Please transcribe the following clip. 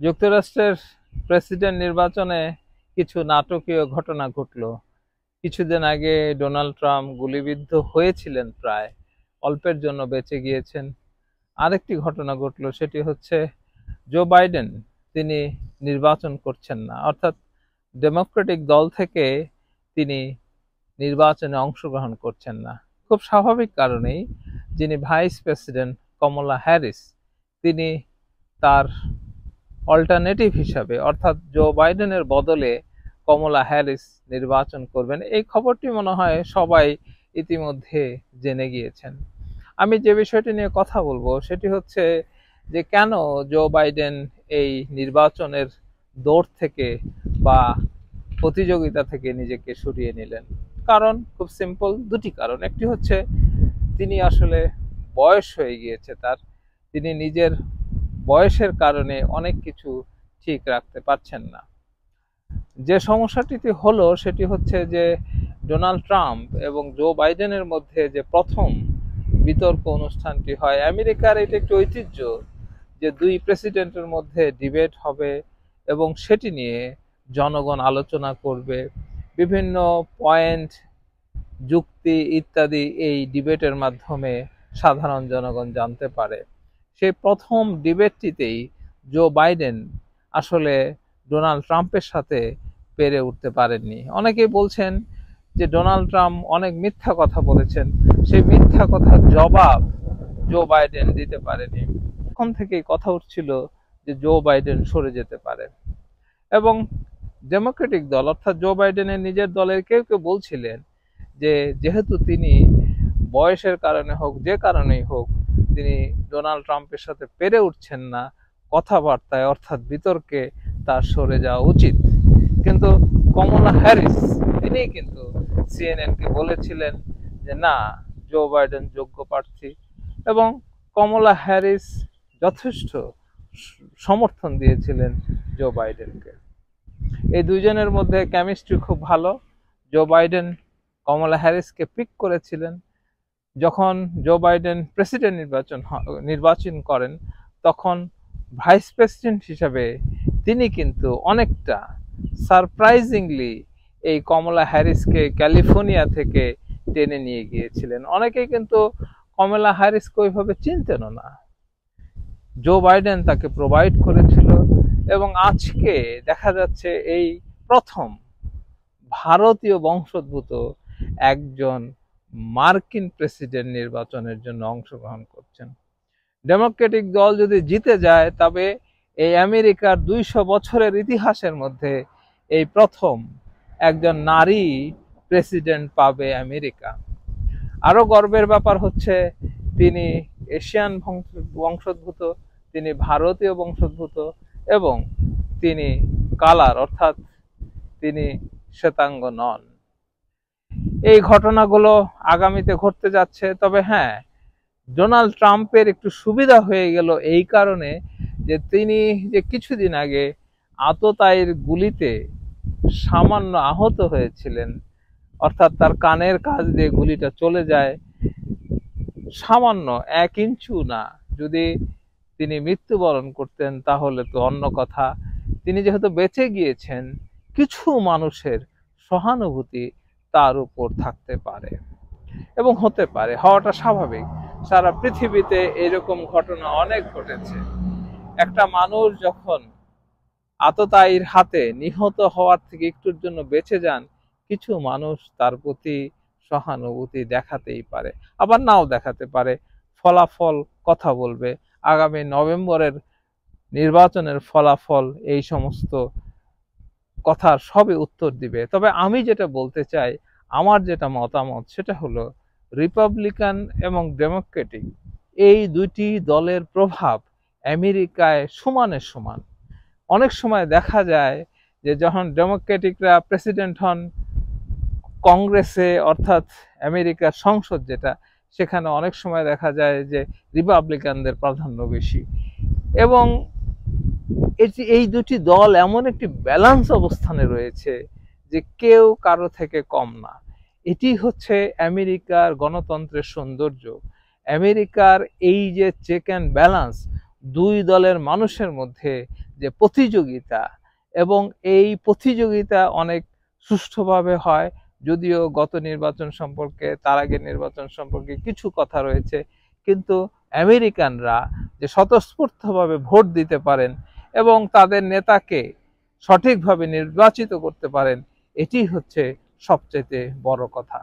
যুক্তরাষ্ট্রের প্রেসিডেন্ট নির্বাচনে কিছু নাটকীয় ঘটনা ঘটল। কিছুদিন আগে ডোনাল্ড ট্রাম্প গুলিবিদ্ধ হয়েছিলেন, প্রায় অল্পের জন্য বেঁচে গিয়েছেন। আরেকটি ঘটনা ঘটল, সেটি হচ্ছে জো বাইডেন তিনি নির্বাচন করছেন না, অর্থাৎ ডেমোক্রেটিক দল থেকে তিনি নির্বাচনে অংশগ্রহণ করছেন না। খুব স্বাভাবিক কারণেই যিনি ভাইস প্রেসিডেন্ট কমলা হ্যারিস, তিনি তার অল্টারনেটিভ হিসাবে, অর্থাৎ জো বাইডেনের বদলে কমলা হ্যারিস নির্বাচন করবেন, এই খবরটি মনে হয় সবাই ইতিমধ্যে জেনে গিয়েছেন। আমি যে বিষয়টি নিয়ে কথা বলবো সেটি হচ্ছে যে কেন জো বাইডেন এই নির্বাচনের দৌড় থেকে বা প্রতিযোগিতা থেকে নিজেকে সরিয়ে নিলেন। কারণ খুব সিম্পল, দুটি কারণ। একটি হচ্ছে তিনি আসলে বয়স হয়ে গিয়েছে তার, তিনি নিজের বয়সের কারণে অনেক কিছু ঠিক রাখতে পারছেন না। যে সমস্যাটি হলো সেটি হচ্ছে যে ডোনাল্ড ট্রাম্প এবং জো বাইডেনের মধ্যে যে প্রথম বিতর্ক অনুষ্ঠানটি হয়, আমেরিকার এটা একটি ঐতিহ্য যে দুই প্রেসিডেন্টের মধ্যে ডিবেট হবে এবং সেটি নিয়ে জনগণ আলোচনা করবে, বিভিন্ন পয়েন্ট, যুক্তি ইত্যাদি এই ডিবেটের মাধ্যমে সাধারণ জনগণ জানতে পারে। সেই প্রথম ডিবেটটিতেই জো বাইডেন আসলে ডোনাল্ড ট্রাম্পের সাথে পেরে উঠতে পারেননি। অনেকেই বলছেন যে ডোনাল্ড ট্রাম্প অনেক মিথ্যা কথা বলেছেন, সেই মিথ্যা কথার জবাব জো বাইডেন দিতে পারেনি। তখন থেকেই কথা উঠছিল যে জো বাইডেন সরে যেতে পারে, এবং ডেমোক্রেটিক দল অর্থাৎ জো বাইডেনের নিজের দলের কেউ কেউ বলছিলেন যে যেহেতু তিনি বয়সের কারণে হোক, যে কারণেই হোক, তিনি ডোনাল্ড ট্রাম্পের সাথে পেরে উঠছেন না, কথাবার্তায় অর্থাৎ বিতর্কে তার সরে যাওয়া উচিত। কিন্তু কমলা হ্যারিস তিনি কিন্তু সিএনএনকে বলেছিলেন যে না, জো বাইডেন যোগ্য প্রার্থী, এবং কমলা হ্যারিস যথেষ্ট সমর্থন দিয়েছিলেন জো বাইডেনকে। এই দুইজনের মধ্যে কেমিস্ট্রি খুব ভালো। জো বাইডেন কমলা হ্যারিসকে পিক করেছিলেন। যখন জো বাইডেন প্রেসিডেন্ট নির্বাচন করেন, তখন ভাইস প্রেসিডেন্ট হিসাবে তিনি কিন্তু অনেকটা সারপ্রাইজিংলি এই কমলা হ্যারিসকে ক্যালিফোর্নিয়া থেকে টেনে নিয়ে গিয়েছিলেন। অনেকেই কিন্তু কমলা হ্যারিসকে ওইভাবে চিনতেনও না, জো বাইডেন তাকে প্রোভাইড করেছিল। এবং আজকে দেখা যাচ্ছে এই প্রথম ভারতীয় বংশোদ্ভূত একজন মার্কিন প্রেসিডেন্ট নির্বাচনের জন্য অংশগ্রহণ করছেন। ডেমোক্রেটিক দল যদি জিতে যায়, তবে এই আমেরিকার 200 বছরের ইতিহাসের মধ্যে এই প্রথম একজন নারী প্রেসিডেন্ট পাবে আমেরিকা। আরো গর্বের ব্যাপার হচ্ছে তিনি এশিয়ান বংশোদ্ভূত, তিনি ভারতীয় বংশোদ্ভূত, এবং তিনি কালার অর্থাৎ তিনি শ্বেতাঙ্গ নন। এই ঘটনাগুলো আগামীতে ঘটতে যাচ্ছে। তবে হ্যাঁ, ডোনাল্ড ট্রাম্পের একটু সুবিধা হয়ে গেল এই কারণে যে তিনি যে কিছুদিন আগে আততায়ীর গুলিতে সামান্য আহত হয়েছিলেন, অর্থাৎ তার কানের কাছ দিয়ে গুলিটা চলে যায়, সামান্য 1 ইঞ্চিও না। যদি তিনি মৃত্যুবরণ করতেন তাহলে তো অন্য কথা। তিনি যেহেতু বেঁচে গিয়েছেন, কিছু মানুষের সহানুভূতি তার উপর থাকতে পারে এবং হতে পারে, হওয়াটা স্বাভাবিক। সারা পৃথিবীতে এরকম ঘটনা অনেক ঘটেছে। একটা মানুষ যখন আততায়ীর হাতে নিহত হওয়ার থেকে একটুর জন্য বেঁচে যান, কিছু মানুষ তার প্রতি সহানুভূতি দেখাতেই পারে, আবার নাও দেখাতে পারে। ফলাফল কথা বলবে। আগামী নভেম্বরের নির্বাচনের ফলাফল এই সমস্ত কথার সবই উত্তর দিবে। তবে আমি যেটা বলতে চাই, আমার যেটা মতামত, সেটা হলো রিপাবলিকান এবং ডেমোক্রেটিক এই দুইটি দলের প্রভাব আমেরিকায় সমানে সমান। অনেক সময় দেখা যায় যে যখন ডেমোক্রেটিকরা প্রেসিডেন্ট হন, কংগ্রেসে অর্থাৎ আমেরিকার সংসদ যেটা, সেখানে অনেক সময় দেখা যায় যে রিপাবলিকানদের প্রাধান্য বেশি। এবং এই দুটি দল এমন একটি ব্যালেন্স অবস্থানে রয়েছে যে কেউ কারো থেকে কম না। এটি হচ্ছে আমেরিকার গণতন্ত্রের সৌন্দর্য। আমেরিকার এই যে চেক অ্যান্ড ব্যালেন্স দুই দলের মানুষের মধ্যে, যে প্রতিযোগিতা, এবং এই প্রতিযোগিতা অনেক সুষ্ঠুভাবে হয়। যদিও গত নির্বাচন সম্পর্কে, তার আগের নির্বাচন সম্পর্কে কিছু কথা রয়েছে, কিন্তু আমেরিকানরা যে স্বতঃস্ফূর্তভাবে ভোট দিতে পারেন এবং তাদের নেতাকে সঠিকভাবে নির্বাচিত করতে পারেন, এটি হচ্ছে সবচেয়ে বড় কথা।